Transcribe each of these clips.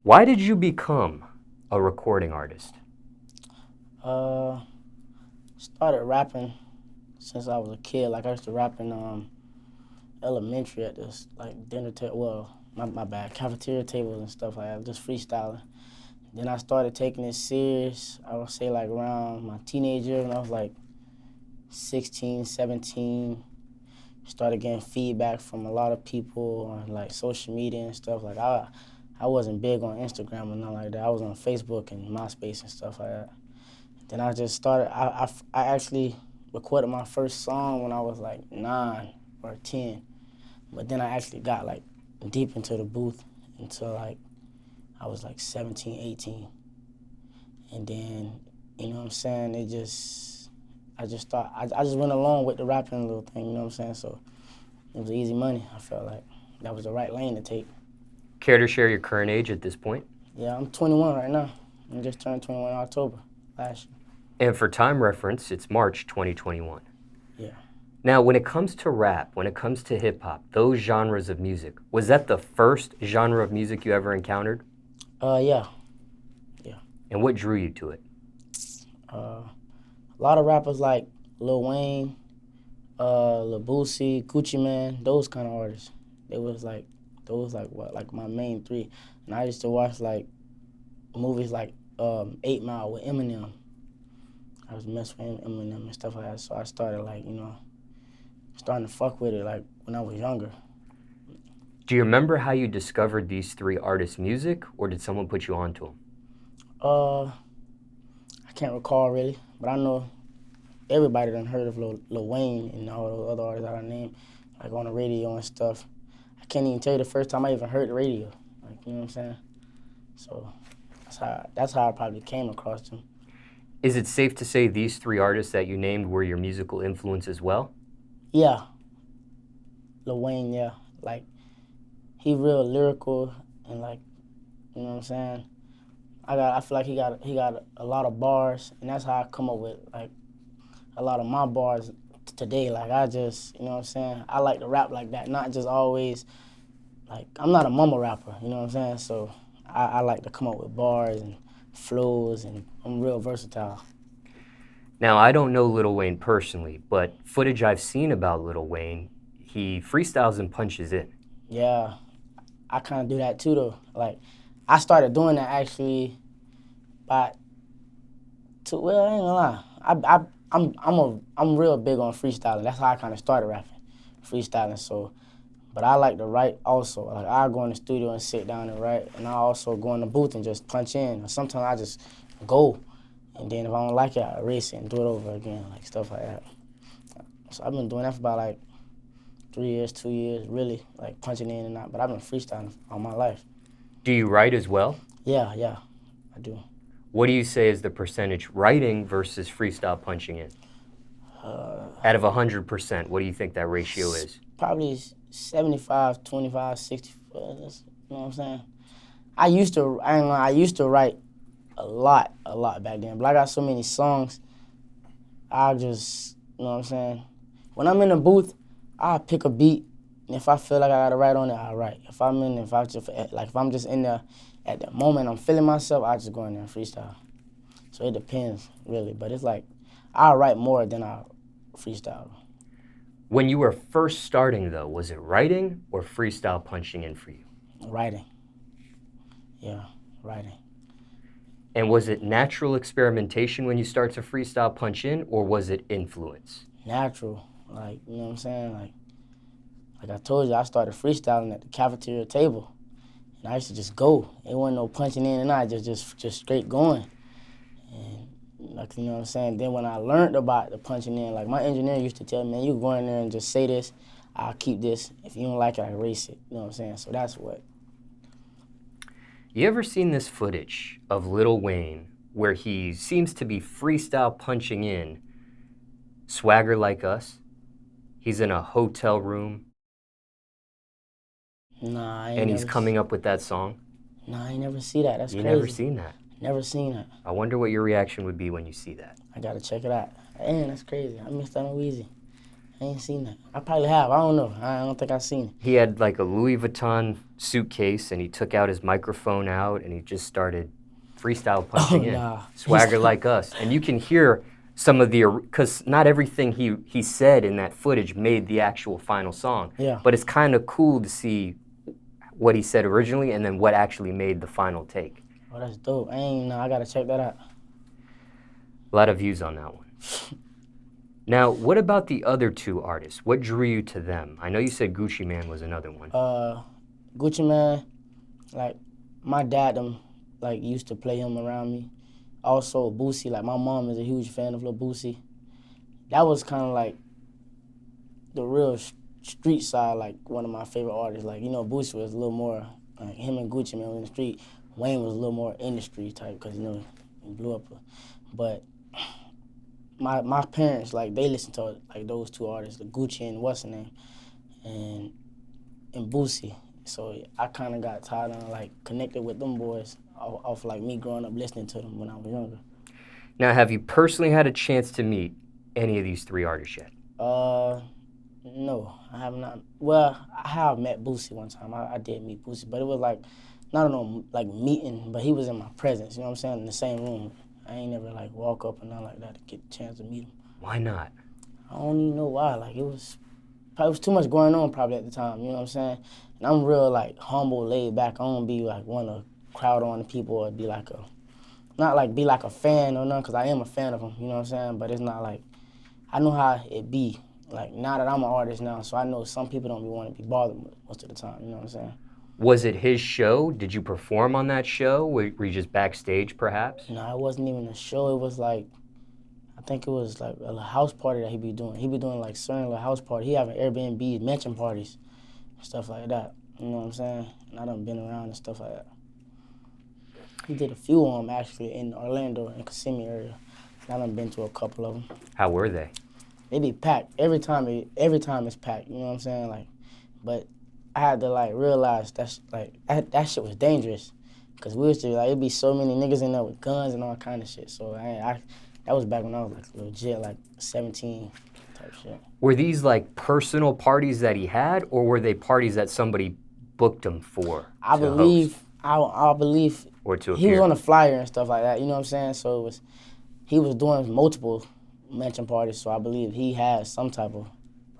Why did you become a recording artist? Started rapping since I was a kid. Like I used to rap in elementary at this like dinner table. Well, my bad, cafeteria tables and stuff like that. Just freestyling. Then I started taking it serious. I would say like around my teenage years when I was like 16, 17. Started getting feedback from a lot of people on like social media and stuff. Like I wasn't big on Instagram or nothing like that. I was on Facebook and MySpace and stuff like that. Then I just started, I actually recorded my first song when I was like 9 or 10. But then I actually got like deep into the booth until like I was like 17, 18. And then, you know what I'm saying, I just thought, I just went along with the rapping little thing, you know what I'm saying? So it was easy money. I felt like that was the right lane to take. Care to share your current age at this point? Yeah, I'm 21 right now. I just turned 21 in October last year. And for time reference, it's March 2021. Yeah. Now, when it comes to rap, when it comes to hip-hop, those genres of music, was that the first genre of music you ever encountered? Yeah. And what drew you to it? A lot of rappers like Lil Wayne, Lil Boosie, Gucci Man, those kind of artists. Those like my main three. And I used to watch like movies like 8 Mile with Eminem. I was messing with Eminem and stuff like that. So I started like, starting to fuck with it like when I was younger. Do you remember how you discovered these three artists' music, or did someone put you onto them? I can't recall really, but I know everybody done heard of Lil Wayne and all those other artists that I named, like on the radio and stuff. I can't even tell you the first time I even heard the radio. Like, you know what I'm saying? So that's how I probably came across them. Is it safe to say these three artists that you named were your musical influence as well? Yeah. Lil Wayne, yeah. Like, he real lyrical and like, you know what I'm saying? I feel like he got a lot of bars, and that's how I come up with like a lot of my bars today. Like I just, you know what I'm saying? I like to rap like that, not just always like I'm not a mumble rapper, you know what I'm saying? So I like to come up with bars and flows, and I'm real versatile. Now, I don't know Lil Wayne personally, but footage I've seen about Lil Wayne, he freestyles and punches in. Yeah, I kind of do that too though. Like I started doing that actually well, I ain't gonna lie. I'm real big on freestyling. That's how I kind of started rapping, freestyling. So, but I like to write also. Like I go in the studio and sit down and write, and I also go in the booth and just punch in. Or sometimes I just go, and then if I don't like it, I erase it and do it over again, like stuff like that. So I've been doing that for about like 3 years, 2 years, really, like punching in and out. But I've been freestyling all my life. Do you write as well? Yeah, I do. What do you say is the percentage writing versus freestyle punching in? Out of 100%, what do you think that ratio is? Probably 75, 25, 60. You know what I'm saying? I ain't gonna lie, I used to write a lot back then. But I got so many songs, I just, you know what I'm saying? When I'm in the booth, I'll pick a beat, and if I feel like I gotta write on it, I'll write. If I'm just in there at the moment I'm feeling myself, I just go in there and freestyle. So it depends, really. But it's like, I'll write more than I'll freestyle. When you were first starting, though, was it writing or freestyle punching in for you? Writing. Yeah, writing. And was it natural experimentation when you start to freestyle punch in, or was it influence? Natural, like, you know what I'm saying? Like I told you, I started freestyling at the cafeteria table. And I used to just go. It wasn't no punching in and out, just straight going. And like, you know what I'm saying? Then when I learned about the punching in, like my engineer used to tell me, man, you go in there and just say this, I'll keep this. If you don't like it, I erase it. You know what I'm saying? So that's what. You ever seen this footage of Lil Wayne where he seems to be freestyle punching in Swagger Like Us? He's in a hotel room. Nah, I ain't and he's never coming up with that song? Nah, I ain't never see that. That's You crazy. never seen that? Never seen that. I wonder what your reaction would be when you see that. I gotta check it out. Man, that's crazy. I missed out on Weezy. I ain't seen that. I probably have. I don't know. I don't think I've seen it. He had like a Louis Vuitton suitcase, and he took out his microphone out, and he just started freestyle punching in. Nah. Swagger like us. And you can hear some of the, because not everything he said in that footage made the actual final song. Yeah. But it's kind of cool to see what he said originally and then what actually made the final take. Oh, that's dope. I gotta check that out. A lot of views on that one. Now, what about the other two artists? What drew you to them? I know you said Gucci Mane was another one. Gucci Mane, like, my dad, like, used to play him around me. Also, Boosie, like, my mom is a huge fan of Lil Boosie. That was kind of like the real street side, like, one of my favorite artists. Like, you know, Boosie was a little more, like, him and Gucci Mane was in the street. Wayne was a little more industry type because, you know, he blew up. But my parents, like, they listened to, like, those two artists, the Gucci and what's the name, and Boosie. So I kind of got tired of, like, connected with them boys off, like, me growing up listening to them when I was younger. Now, have you personally had a chance to meet any of these three artists yet? No, I have not. Well, I have met Boosie one time. I did meet Boosie, but it was, like, not like meeting, but he was in my presence, you know what I'm saying, in the same room. I ain't never, like, walk up and nothing like that to get a chance to meet him. Why not? I don't even know why. Like, it was too much going on probably at the time, you know what I'm saying? And I'm real, like, humble, laid back. I don't be, like, want to crowd on the people or be, like, not, like, be, like, a fan or nothing, because I am a fan of him, you know what I'm saying? But it's not, like, I know how it be. Like, now that I'm an artist now, so I know some people don't be wanting to be bothered most of the time, you know what I'm saying? Was it his show? Did you perform on that show? Were you just backstage, perhaps? No, it wasn't even a show. It was like, I think it was like a house party that he be doing. He be doing like certain little house party. He having Airbnb mansion parties, stuff like that. You know what I'm saying? And I done been around and stuff like that. He did a few of them actually in Orlando and Kissimmee area. And I done been to a couple of them. How were they? They be packed every time. Every time it's packed. You know what I'm saying? Like, but I had to, like, realize that's, like, that shit was dangerous. Because we used to, like, it'd be so many niggas in there with guns and all kind of shit. So that was back when I was, like, legit, like, 17 type shit. Were these, like, personal parties that he had, or were they parties that somebody booked him for? I believe or to he was on a flyer and stuff like that, you know what I'm saying? So he was doing multiple mansion parties, so I believe he had some type of,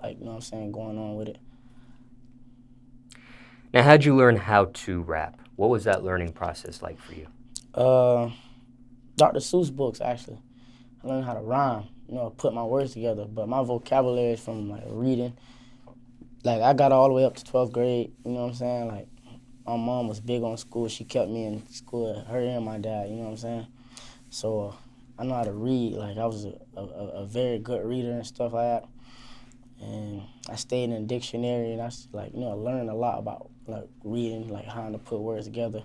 like, you know what I'm saying, going on with it. Now, how'd you learn how to rap? What was that learning process like for you? Dr. Seuss books, actually. I learned how to rhyme, you know, put my words together, but my vocabulary is from, like, reading. Like, I got all the way up to 12th grade, you know what I'm saying? Like, my mom was big on school. She kept me in school, her and my dad, you know what I'm saying? So I know how to read. Like, I was a very good reader and stuff like that. And I stayed in a dictionary, and I, like, you know, I learned a lot about, like, reading, like, how to put words together.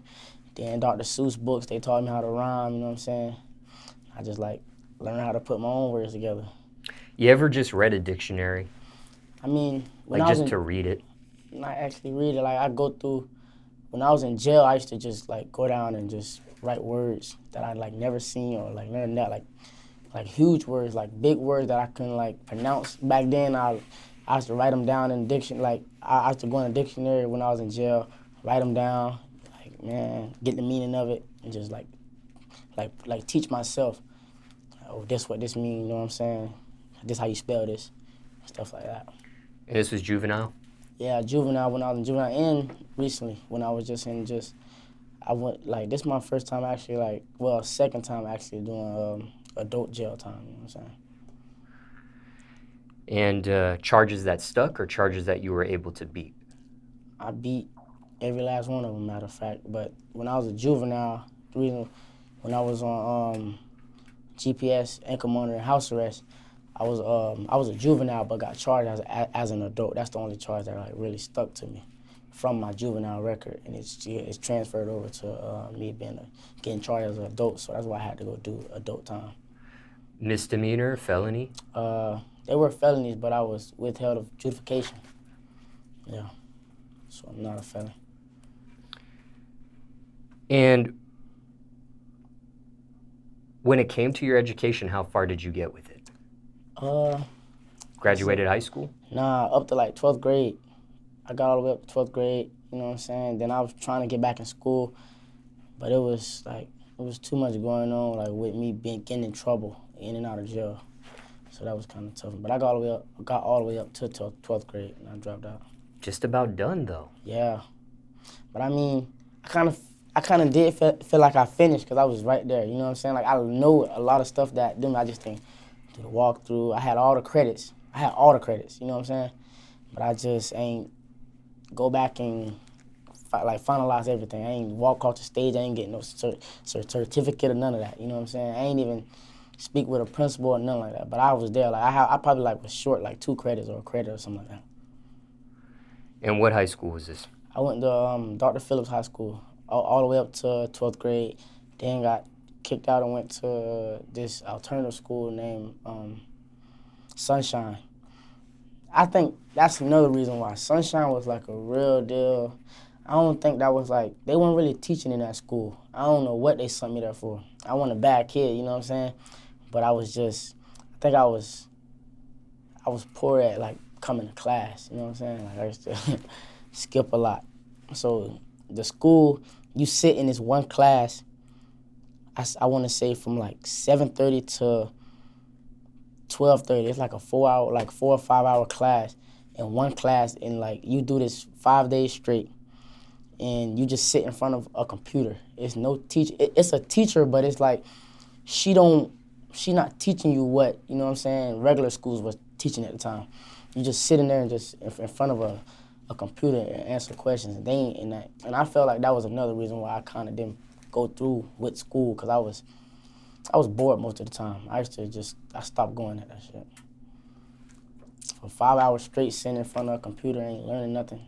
Then Dr. Seuss books, they taught me how to rhyme, you know what I'm saying? I just, like, learned how to put my own words together. You ever just read a dictionary? I mean, when like, I was just to read it? Not actually read it. Like, I go through, when I was in jail, I used to just, like, go down and just write words that I'd, like, never seen or, like, never met, like huge words, like big words that I couldn't, like, pronounce. Back then, I used to write them down in the dictionary. Like, I used to go in a dictionary when I was in jail, write them down, like, man, get the meaning of it, and just, like teach myself, oh, this what this means, you know what I'm saying? This how you spell this, stuff like that. And this was juvenile? Yeah, juvenile, when I was in juvenile, and recently, when I was I went, like, this is my first time actually, like, well, second time actually doing adult jail time, you know what I'm saying? And charges that stuck or charges that you were able to beat? I beat every last one of them, matter of fact. But when I was a juvenile, the reason, when I was on GPS, ankle monitor, and house arrest, I was a juvenile but got charged as an adult. That's the only charge that, like, really stuck to me from my juvenile record, and it's transferred over to me getting charged as an adult. So that's why I had to go do adult time. Misdemeanor, felony? They were felonies, but I was withheld of adjudication. Yeah, so I'm not a felon. And when it came to your education, how far did you get with it? Graduated high school? Nah, up to like 12th grade. I got all the way up to 12th grade, you know what I'm saying? Then I was trying to get back in school, but it was too much going on, like with me getting in trouble, in and out of jail. So that was kind of tough. But I got all the way up to 12th grade, and I dropped out. Just about done, though. Yeah. But I mean, I kind of did feel like I finished because I was right there, you know what I'm saying? Like, I know a lot of stuff that I just didn't do the walkthrough. I had all the credits, you know what I'm saying? But I just ain't go back and finalize everything. I ain't walk off the stage. I ain't get no certificate or none of that. You know what I'm saying? I ain't even speak with a principal or nothing like that. But I was there. Like I probably like was short like 2 credits or a credit or something like that. And what high school was this? I went to Dr. Phillips High School all the way up to 12th grade. Then got kicked out and went to this alternative school named Sunshine. I think that's another reason why Sunshine was like a real deal. I don't think that was like, they weren't really teaching in that school. I don't know what they sent me there for. I wasn't a bad kid, you know what I'm saying? But I was poor at like coming to class, you know what I'm saying? Like I used to skip a lot. So the school, you sit in this one class, I want to say from like 7:30 to 12:30. It's like a 4 or 5 hour class. In one class, and like you do this 5 days straight, and you just sit in front of a computer. It's no teacher. It's a teacher, but it's like she not teaching you what, you know what I'm saying, regular schools was teaching at the time. You just sitting there and just in front of a computer and answer questions. And they ain't in that. And I felt like that was another reason why I kind of didn't go through with school, because I was bored most of the time. I stopped going at that shit. For 5 hours straight sitting in front of a computer, ain't learning nothing.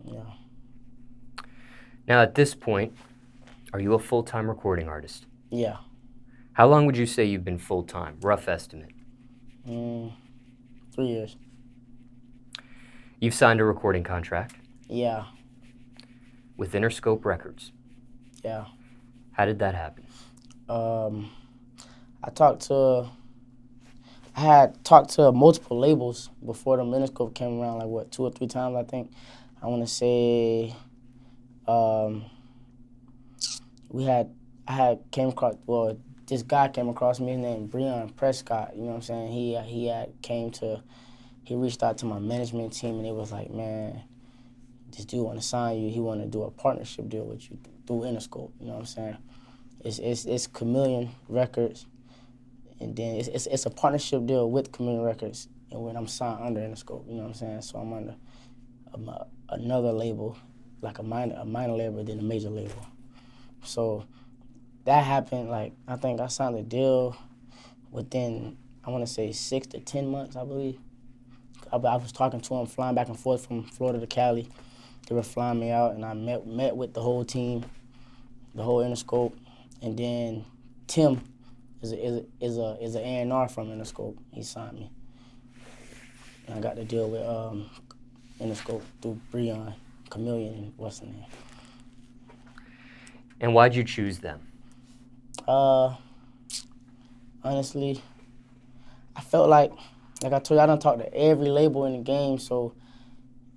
Yeah. Now, at this point, are you a full-time recording artist? Yeah. How long would you say you've been full-time? Rough estimate. 3 years. You've signed a recording contract? Yeah. With Interscope Records? Yeah. How did that happen? I had talked to multiple labels before the Interscope came around, like 2 or 3 times, I think. I want to say this guy came across me, his name Breon Prescott, you know what I'm saying? He reached out to my management team, and it was like, man, this dude want to sign you. He want to do a partnership deal with you through Interscope, you know what I'm saying? It's Chameleon Records, and then it's a partnership deal with Chameleon Records, and when I'm signed under Interscope, you know what I'm saying? So I'm under another label, like a minor label, then a major label. So that happened, like, I think I signed a deal within, I want to say 6 to 10 months, I believe. I was talking to them, flying back and forth from Florida to Cali. They were flying me out, and I met with the whole team, the whole Interscope, and then Tim is an A&R from Interscope. He signed me, and I got to deal with Interscope through Breon, Chameleon, and what's the name. And why'd you choose them? Honestly, I felt like I told you, I done talked to every label in the game, so,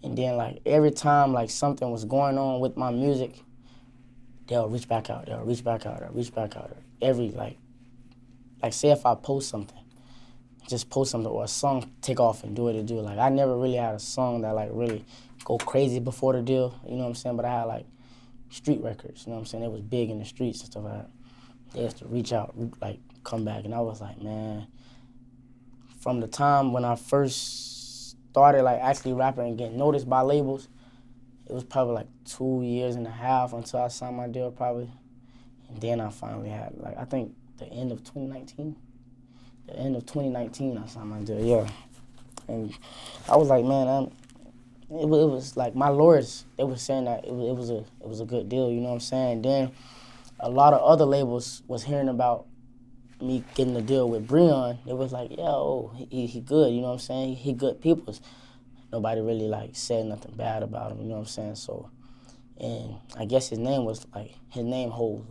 and then like every time like something was going on with my music, they'll reach back out. Every like say if I post something or a song take off and do what it do. Like I never really had a song that like really go crazy before the deal, you know what I'm saying? But I had like street records, you know what I'm saying? It was big in the streets and stuff like that. They used to reach out, like come back, and I was like, man, from the time when I first started like actually rapping and getting noticed by labels, it was probably like 2.5 years until I signed my deal probably. And then I finally had, like, I think the end of 2019 I signed my deal, yeah. And I was like, man, it was like my lawyers, they were saying that it was a good deal, you know what I'm saying? Then a lot of other labels was hearing about me getting a deal with Breon. It was like, yo, he good, you know what I'm saying? He good peoples. Nobody really like said nothing bad about him, you know what I'm saying? So, and I guess his name holds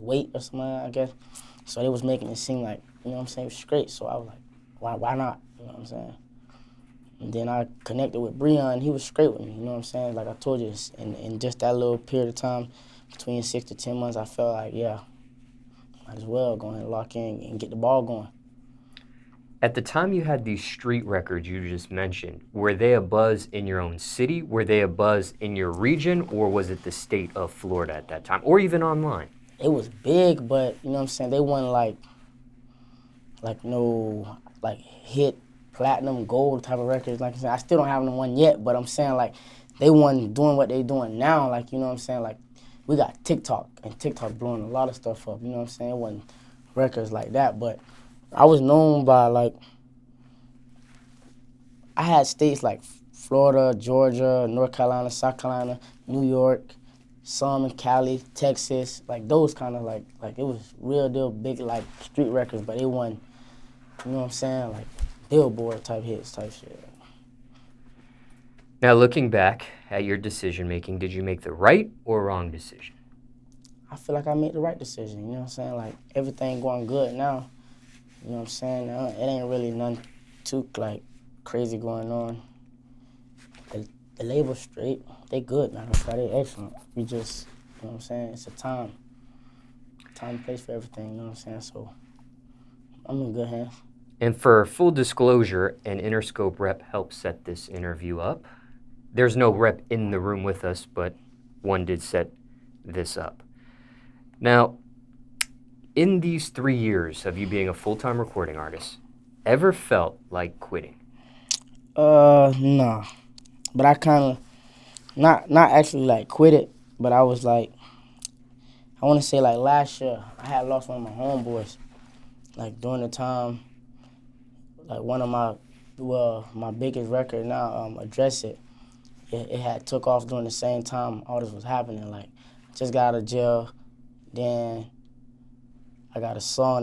weight or something, I guess. So they was making it seem like, you know what I'm saying, straight. So I was like, why not? You know what I'm saying? And then I connected with Breon. He was straight with me. You know what I'm saying? Like I told you, in just that little period of time, between 6 to 10 months, I felt like, yeah, might as well go ahead and lock in and get the ball going. At the time you had these street records you just mentioned, were they a buzz in your own city? Were they a buzz in your region? Or was it the state of Florida at that time? Or even online? It was big, but, you know what I'm saying, they wasn't no hit platinum gold type of records. Like I said, I still don't have one yet, but I'm saying like they wasn't doing what they doing now. Like, you know what I'm saying, like we got TikTok, and TikTok blowing a lot of stuff up. You know what I'm saying? It wasn't records like that, but I was known by like, I had states like Florida, Georgia, North Carolina, South Carolina, New York, some in Cali, Texas, like those kind of like it was real deal big like street records, but it wasn't, you know what I'm saying, like Billboard type hits type shit. Now, looking back at your decision making, did you make the right or wrong decision? I feel like I made the right decision, you know what I'm saying? Like everything going good now, you know what I'm saying? It ain't really nothing too like crazy going on. The label's straight, they good, man. They excellent. We just, you know what I'm saying? It's a time and place for everything, you know what I'm saying? So I'm in good hands. And for full disclosure, an Interscope rep helped set this interview up. There's no rep in the room with us, but one did set this up. Now, in these 3 years of you being a full-time recording artist, ever felt like quitting? No. But I kind of, not actually like quit it, but I was like, I want to say like last year, I had lost one of my homeboys. Like during the time, like one of my biggest record now, Address It, it had took off during the same time all this was happening. Like, just got out of jail, then I got a song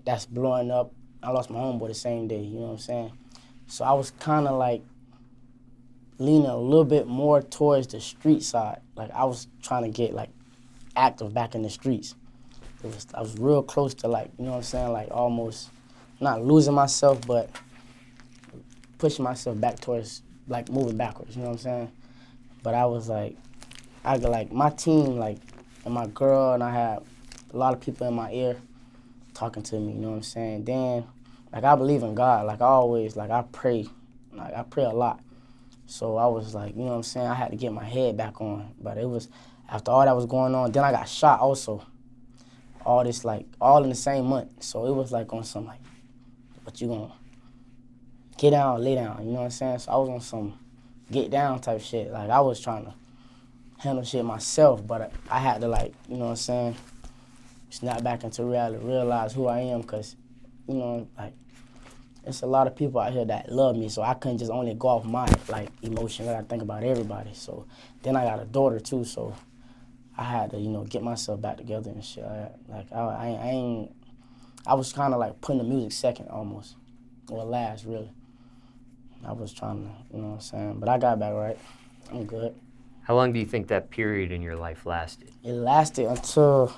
that's blowing up. I lost my homeboy the same day, you know what I'm saying? So I was kind of like leaning a little bit more towards the street side. Like I was trying to get like active back in the streets. I was real close to like, you know what I'm saying, like almost not losing myself, but pushing myself back towards like moving backwards, you know what I'm saying? But I was like, I got like my team, like, and my girl, and I had a lot of people in my ear talking to me, you know what I'm saying? Then, like I believe in God, like I always, like I pray a lot. So I was like, you know what I'm saying, I had to get my head back on. But it was, after all that was going on, then I got shot also. All this, like, all in the same month. So it was like on some, like, what you gonna, get down, lay down, you know what I'm saying? So I was on some get down type shit. Like, I was trying to handle shit myself, but I had to, like, you know what I'm saying, snap back into reality, realize who I am, because, you know, like, it's a lot of people out here that love me, so I couldn't just only go off my, like, emotions. I gotta think about everybody. So then I got a daughter, too, so I had to, you know, get myself back together and shit. I was kind of, like, putting the music second almost, or last, really. I was trying to, you know what I'm saying? But I got back right. I'm good. How long do you think that period in your life lasted? It lasted until...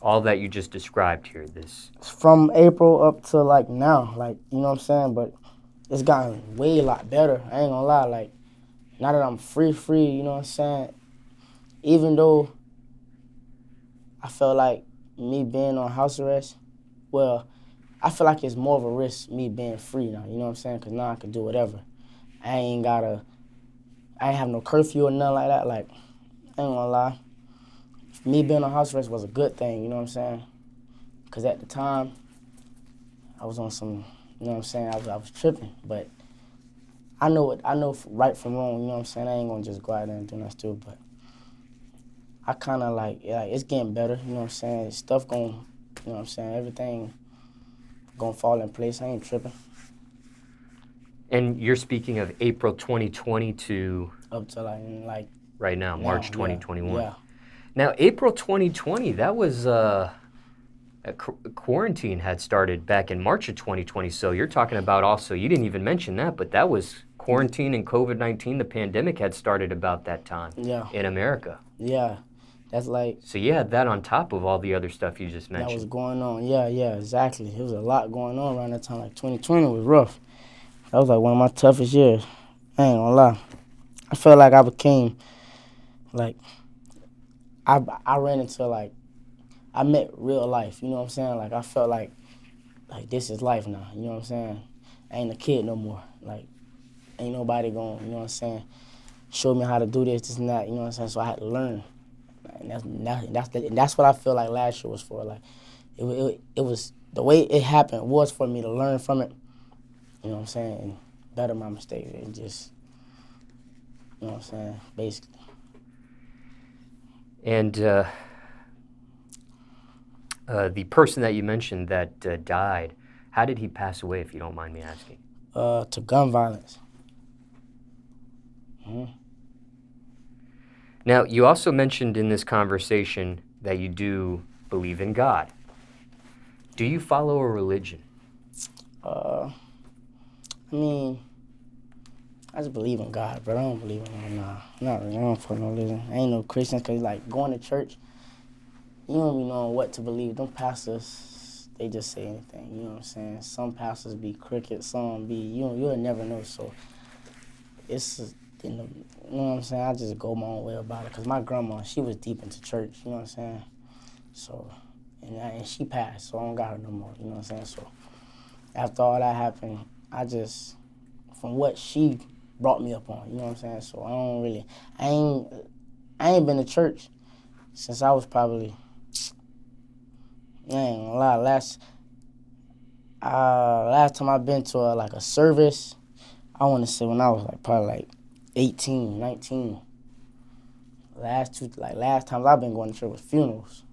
all that you just described here, this... from April up to, like, now, like, you know what I'm saying? But it's gotten way a lot better. I ain't gonna lie, like, now that I'm free, you know what I'm saying? Even though I felt like me being on house arrest, well, I feel like it's more of a risk me being free now, you know what I'm saying? Because now I can do whatever. I ain't have no curfew or nothing like that. Like, I ain't gonna lie. Me being on house arrest was a good thing, you know what I'm saying? Because at the time, I was on some, you know what I'm saying, I was tripping. But I know right from wrong, you know what I'm saying? I ain't gonna just go out there and do nothing stupid, but I kind of like, yeah, it's getting better, you know what I'm saying? Stuff gon', you know what I'm saying, everything gonna fall in place. I ain't tripping. And you're speaking of April 2020 to... up to like right now, March 2021. Yeah. Now, April 2020, that was... quarantine had started back in March of 2020, so you're talking about also, you didn't even mention that, but that was quarantine and COVID-19, the pandemic had started about that time in America. Yeah, That's like, So you had that on top of all the other stuff you just mentioned. that was going on. Yeah, exactly. It was a lot going on around that time. Like 2020 was rough. That was like one of my toughest years. I ain't gonna lie. I felt like I became, like, I ran into, like, I met real life, you know what I'm saying? Like, I felt like this is life now, you know what I'm saying? I ain't a kid no more. Like, ain't nobody going, you know what I'm saying, show me how to do this and that, you know what I'm saying? So I had to learn. And that's what I feel like last year was for. Like, it was, the way it happened was for me to learn from it, you know what I'm saying, and better my mistakes and just, you know what I'm saying, basically. And the person that you mentioned that died, how did he pass away, if you don't mind me asking? To gun violence. Mm-hmm. Now, you also mentioned in this conversation that you do believe in God. Do you follow a religion? I mean, I just believe in God, but I don't believe in no, not really. I don't follow no religion. I ain't no Christian, because, like, going to church, you don't be knowing what to believe. Them pastors, they just say anything, you know what I'm saying? Some pastors be crooked, some be, you'll never know. So it's, you know what I'm saying? I just go my own way about it, because my grandma, she was deep into church, you know what I'm saying? So, and she passed, so I don't got her no more, you know what I'm saying? So after all that happened, I just, from what she brought me up on, you know what I'm saying? So I don't really, I ain't been to church since I was probably, I ain't gonna lie, last time I've been to a service, I want to say when I was probably 18, 19. Last times I've been going to church was funerals.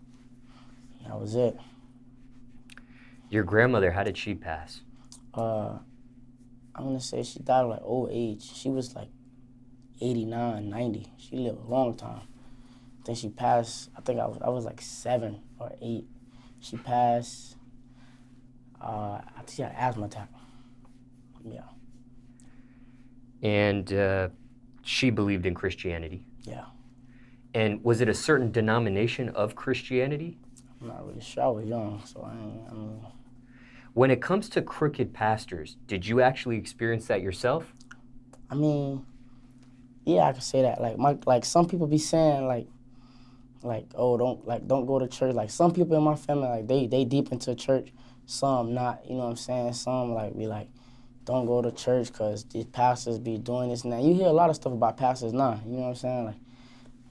That was it. Your grandmother, how did she pass? I want to say she died of old age. She was 89, 90. She lived a long time. I think she passed, I was 7 or 8. She passed, I think she had an asthma attack. Yeah. And she believed in Christianity. Yeah. And was it a certain denomination of Christianity? I'm not really sure. I was young, so I mean. When it comes to crooked pastors, did you actually experience that yourself? I mean, yeah, I could say that. Like some people be saying oh, don't go to church. Like, some people in my family, they deep into church, some not, you know what I'm saying? Some be don't go to church because these pastors be doing this and that. You hear a lot of stuff about pastors now, you know what I'm saying? Like,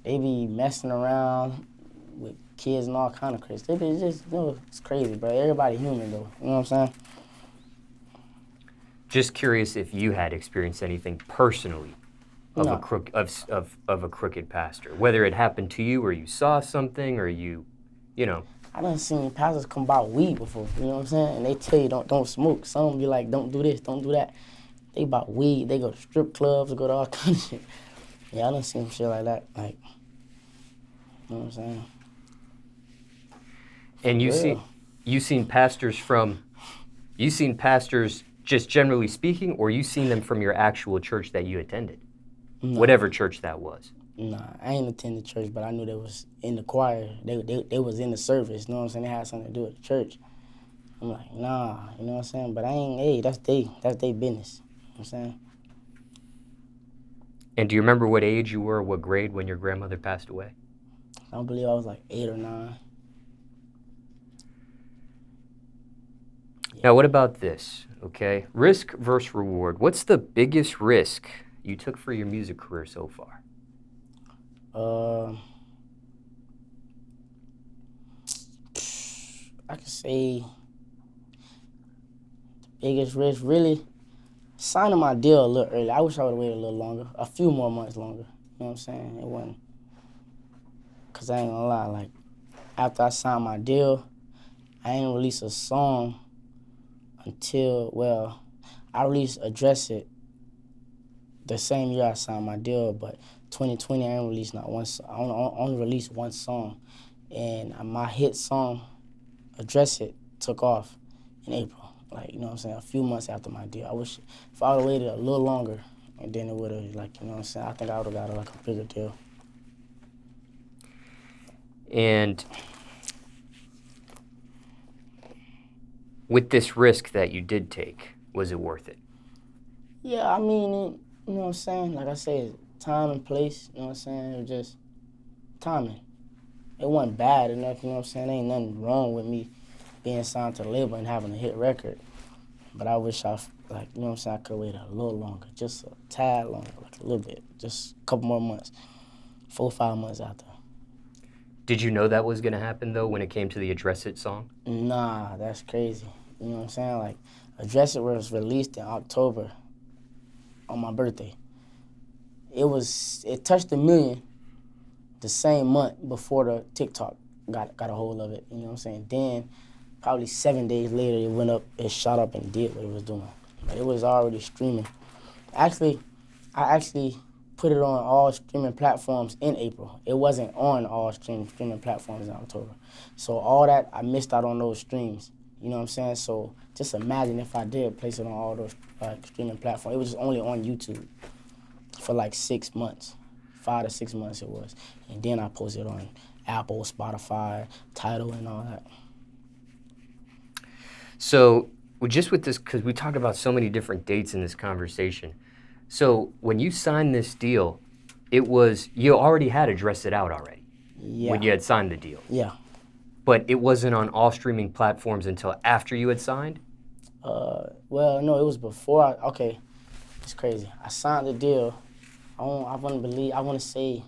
they be messing around with kids and all kind of crazy. They be just, it's crazy, bro. Everybody human, though, you know what I'm saying? Just curious if you had experienced anything personally of No. a crooked pastor, whether it happened to you or you saw something or you know. I done seen pastors come by weed before, you know what I'm saying? And they tell you don't smoke. Some be like, don't do this, don't do that. They about weed. They go to strip clubs, go to all kind of shit. Yeah, I done seen shit like that. Like, you know what I'm saying? And you seen pastors just generally speaking, or you seen them from your actual church that you attended, whatever church that was. Nah, I ain't attended church, but I knew they was in the choir. They was in the service, you know what I'm saying? They had something to do with the church. I'm like, nah, you know what I'm saying? But I ain't, hey, that's they business, you know what I'm saying? And do you remember what age you were, what grade when your grandmother passed away? I don't believe I was 8 or 9. Now, what about this, okay? Risk versus reward. What's the biggest risk you took for your music career so far? I could say the biggest risk, really, signing my deal a little early. I wish I would have waited a little longer, a few more months longer. You know what I'm saying? It wasn't, because I ain't gonna lie, after I signed my deal, I ain't release a song until, I released Address It the same year I signed my deal, but 2020 I ain't released not one song. I only released one song, and my hit song, Address It, took off in April. You know what I'm saying, a few months after my deal. I wish if I would have waited a little longer, and then it would have, you know what I'm saying, I think I would have got a bigger deal. And with this risk that you did take, was it worth it? Yeah, I mean, you know what I'm saying? Like I said, time and place, you know what I'm saying? It was just timing. It wasn't bad enough, you know what I'm saying? Ain't nothing wrong with me being signed to the label and having a hit record. But I wish you know what I'm saying, I could have waited a little longer, just a tad longer, like a little bit, just a couple more months, 4 or 5 months after. Did you know that was going to happen, though, when it came to the Address It song? Nah, that's crazy. You know what I'm saying? Like, Address It was released in October on my birthday. It touched 1 million the same month before the TikTok got a hold of it. You know what I'm saying? Then, probably 7 days later, it went up, it shot up and did what it was doing. But it was already streaming. Actually, I actually put it on all streaming platforms in April. It wasn't on all streaming platforms in October. So all that, I missed out on those streams. You know what I'm saying? So just imagine if I did place it on all those streaming platforms. It was just only on YouTube for like 6 months. 5 to 6 months it was. And then I posted on Apple, Spotify, Tidal, and all that. So just with this, because we talk about so many different dates in this conversation. So when you signed this deal, you already had Address It out already. Yeah. When you had signed the deal. Yeah. But it wasn't on all streaming platforms until after you had signed? Well, no, it was before. Okay, it's crazy. I signed the deal. I want to say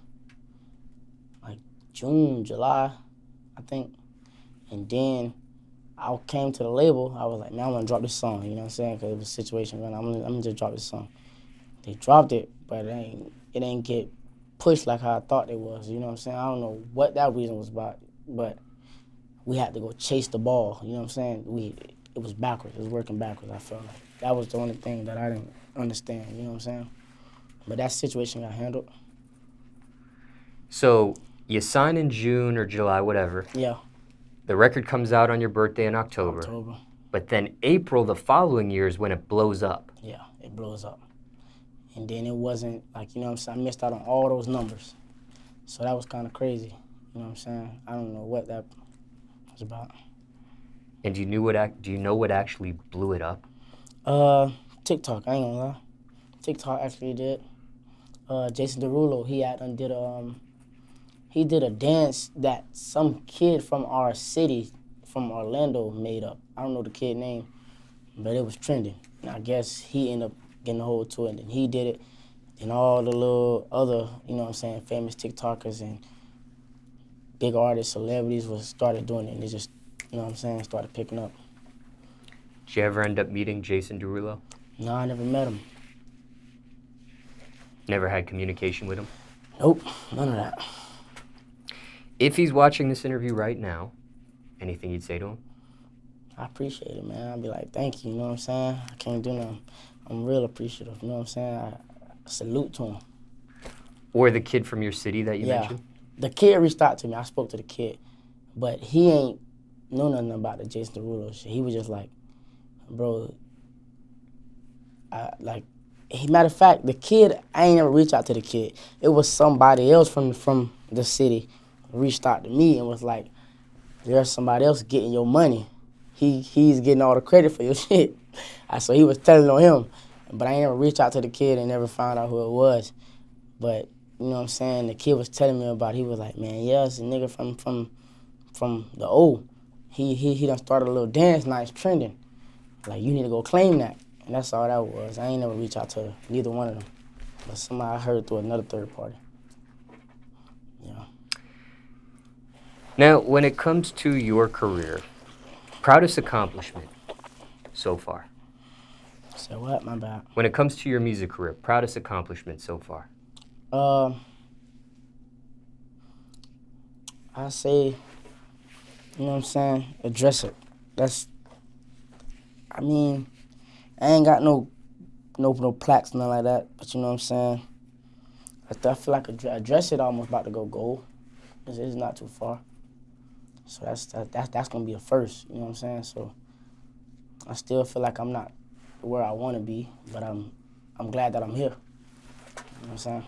like June, July, I think. And then I came to the label. I was like, man, I'm going to drop this song. You know what I'm saying? Because it was a situation going on. I'm going to just drop this song. They dropped it, but it ain't get pushed like how I thought it was. You know what I'm saying? I don't know what that reason was about, but we had to go chase the ball. You know what I'm saying? It was backwards. It was working backwards, I felt like. That was the only thing that I didn't understand. You know what I'm saying? But that situation got handled. So you sign in June or July, whatever. Yeah. The record comes out on your birthday in October. But then April the following year is when it blows up. Yeah, it blows up. And then it wasn't, like, you know what I'm saying, I missed out on all those numbers. So that was kind of crazy. You know what I'm saying? I don't know what that was about. And do you know what actually blew it up? TikTok, I ain't gonna lie. TikTok actually did. Jason Derulo, he did a dance that some kid from our city, from Orlando, made up. I don't know the kid name, but it was trending. And I guess he ended up getting a hold to it, and he did it. And all the little other, you know what I'm saying, famous TikTokers and big artists, celebrities started doing it, and it just, you know what I'm saying, started picking up. Did you ever end up meeting Jason Derulo? No, I never met him. Never had communication with him? Nope, none of that. If he's watching this interview right now, anything you'd say to him? I appreciate it, man. I'd be like, thank you, you know what I'm saying? I can't do nothing. I'm real appreciative, you know what I'm saying? I salute to him. Or the kid from your city that you mentioned? The kid reached out to me. I spoke to the kid. But he ain't know nothing about the Jason Derulo shit. He was just like, bro, matter of fact, the kid, I ain't never reached out to the kid. It was somebody else from the city reached out to me and was like, there's somebody else getting your money. He's getting all the credit for your shit. So he was telling on him. But I ain't never reached out to the kid and never found out who it was. But, you know what I'm saying, the kid was telling me about it. He was like, man, yeah, it's a nigga from the O. He done started a little dance, now it's trending. Like, you need to go claim that. And that's all that was. I ain't never reached out to neither one of them. But somebody I heard through another third party. Yeah. Now, when it comes to your career, proudest accomplishment so far? Say what? My bad. When it comes to your music career, proudest accomplishment so far? I say, you know what I'm saying, Address It. I ain't got no plaques, nothing like that, but you know what I'm saying? I feel like Address It almost about to go gold. It's not too far. So that's gonna be a first, you know what I'm saying? So I still feel like I'm not where I wanna be, but I'm glad that I'm here. You know what I'm saying?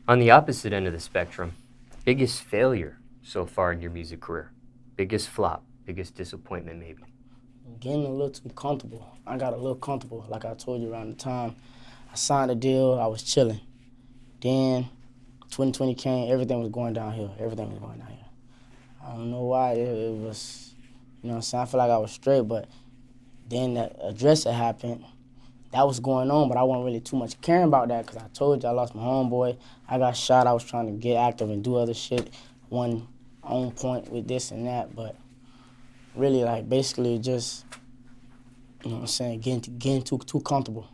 On the opposite end of the spectrum, Biggest failure so far in your music career? Biggest flop, biggest disappointment maybe? Getting a little too comfortable. I got a little comfortable. Like I told you around the time I signed a deal, I was chilling. Then 2020 came, everything was going downhill. Everything was going downhill. I don't know why. It was, you know what I'm saying? I feel like I was straight, but then that address that happened, that was going on, but I wasn't really too much caring about that because I told you I lost my homeboy. I got shot. I was trying to get active and do other shit. One on point with this and that, but really, like, basically just, you know what I'm saying, getting too comfortable.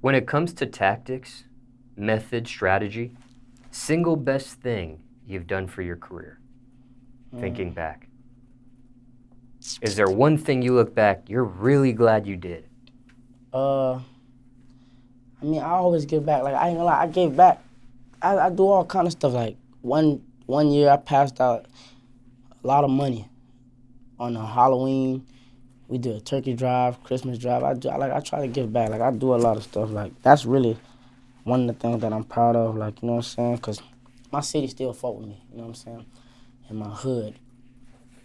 When it comes to tactics, method, strategy, single best thing you've done for your career, thinking back? Is there one thing you look back, you're really glad you did? I mean, I always give back. Like, I ain't gonna lie, I gave back. I do all kind of stuff. Like, one year I passed out a lot of money on a Halloween. We did a turkey drive, Christmas drive. I try to give back. Like, I do a lot of stuff. Like, that's really one of the things that I'm proud of. Like, you know what I'm saying? Because my city still fought with me. You know what I'm saying? And my hood,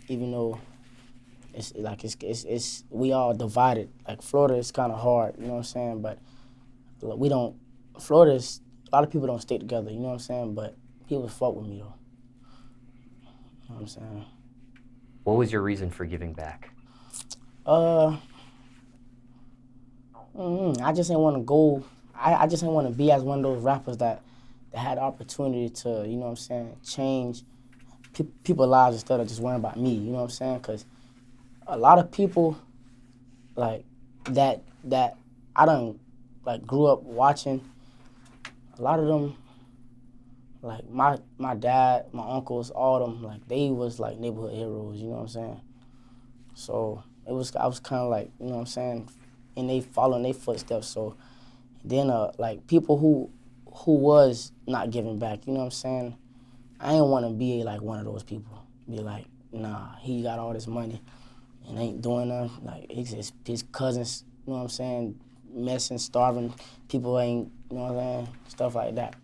even though it's we all divided. Like, Florida is kind of hard. You know what I'm saying? But we don't. Florida's a lot of people don't stay together. You know what I'm saying? But people fought with me though. You know what I'm saying? What was your reason for giving back? I just didn't want to go. I just didn't want to be as one of those rappers that had the opportunity to, you know what I'm saying, change people's lives instead of just worrying about me. You know what I'm saying? Because a lot of people, like, that I done, like, grew up watching, a lot of them, like, my dad, my uncles, all of them, like, they was, like, neighborhood heroes, you know what I'm saying? So I was kind of like, you know what I'm saying, and they following their footsteps. So then, like, people who was not giving back, you know what I'm saying, I ain't want to be, like, one of those people. Be like, nah, he got all this money and ain't doing nothing. Like, his cousins, you know what I'm saying, messing, starving, people ain't, you know what I'm saying, stuff like that.